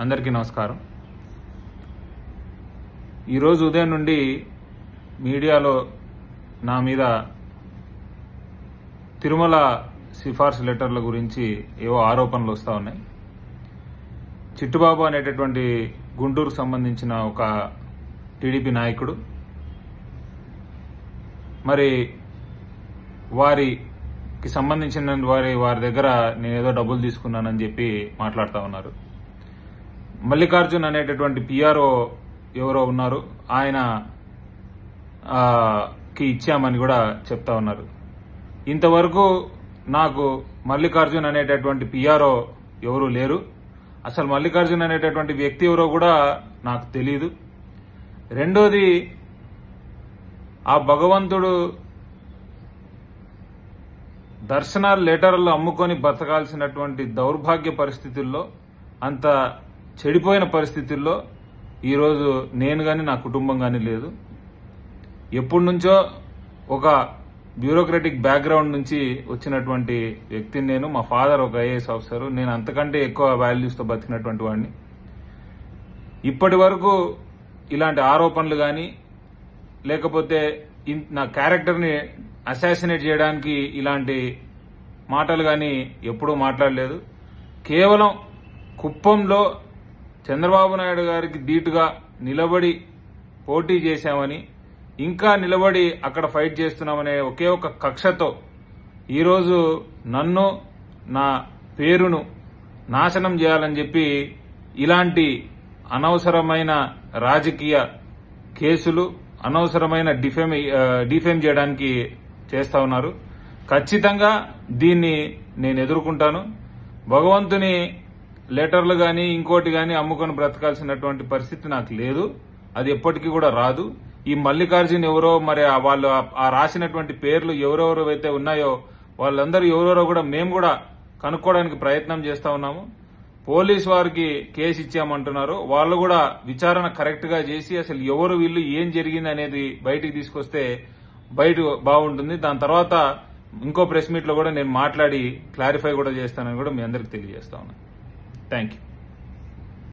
అందరికీ నమస్కారం. ఈరోజు ఉదయం నుండి మీడియాలో నా మీద తిరుమల సిఫార్సు లెటర్ల గురించి ఏవో ఆరోపణలు వస్తూ ఉన్నాయి. చిట్టుబాబు అనేటటువంటి గుంటూరుకు సంబంధించిన ఒక టీడీపీ నాయకుడు మరి వారికి సంబంధించిన వారి దగ్గర నేనేదో డబ్బులు తీసుకున్నానని చెప్పి మాట్లాడుతూ ఉన్నారు. మల్లికార్జున్ అనేటటువంటి పిఆర్ఓ ఎవరో ఉన్నారు, ఆయన కి ఇచ్చామని కూడా చెప్తా ఉన్నారు. ఇంతవరకు నాకు మల్లికార్జున్ అనేటటువంటి పిఆర్ఓ ఎవరు లేరు. అసలు మల్లికార్జున్ అనేటటువంటి వ్యక్తి ఎవరో కూడా నాకు తెలియదు. రెండోది, ఆ భగవంతుడు దర్శనాలు లెటర్లు అమ్ముకొని బతకాల్సినటువంటి దౌర్భాగ్య పరిస్థితుల్లో, అంత చెడిపోయిన పరిస్థితుల్లో ఈరోజు నేను గాని నా కుటుంబం గాని లేదు. ఎప్పటి నుంచో ఒక బ్యూరోక్రటిక్ బ్యాక్గ్రౌండ్ నుంచి వచ్చినటువంటి వ్యక్తిని నేను. మా ఫాదర్ ఒక ఐఏఎస్ ఆఫీసర్, నేను అంతకంటే ఎక్కువ వాల్యూస్తో బతికినటువంటి వాడిని. ఇప్పటి వరకు ఇలాంటి ఆరోపణలు కానీ లేకపోతే నా క్యారెక్టర్ని అసాసినేట్ చేయడానికి ఇలాంటి మాటలు కానీ ఎప్పుడూ మాట్లాడలేదు. కేవలం కుప్పంలో చంద్రబాబు నాయుడు గారికి ధీటుగా నిలబడి పోటీ చేశామని, ఇంకా నిలబడి అక్కడ ఫైట్ చేస్తున్నామనే ఒకే ఒక కక్షతో ఈరోజు నన్ను, నా పేరును నాశనం చేయాలని చెప్పి ఇలాంటి అనవసరమైన రాజకీయ కేసులు, అనవసరమైన డిఫేమ్ చేయడానికి చేస్తా ఉన్నారు. ఖచ్చితంగా దీన్ని నేను ఎదుర్కొంటాను. భగవంతుని లెటర్లు గాని ఇంకోటి గాని అమ్ముకొని బ్రతకాల్సినటువంటి పరిస్థితి నాకు లేదు. అది ఎప్పటికీ కూడా రాదు. ఈ మల్లికార్జున్ ఎవరో, మరి వాళ్ళు ఆ రాసినటువంటి పేర్లు ఎవరెవరు అయితే ఉన్నాయో వాళ్ళందరూ ఎవరెవరో కూడా మేము కూడా కనుక్కోవడానికి ప్రయత్నం చేస్తా ఉన్నాము. పోలీసు వారికి కేసు ఇచ్చామంటున్నారు. వాళ్ళు కూడా విచారణ కరెక్ట్ గా చేసి అసలు ఎవరు వీళ్ళు, ఏం జరిగింది అనేది బయటికి తీసుకొస్తే బాగుంటుంది. దాని తర్వాత ఇంకో ప్రెస్ మీట్ లో కూడా నేను మాట్లాడి క్లారిఫై కూడా చేస్తానని కూడా మీ అందరికి తెలియజేస్తా ఉన్నాను. Thank you.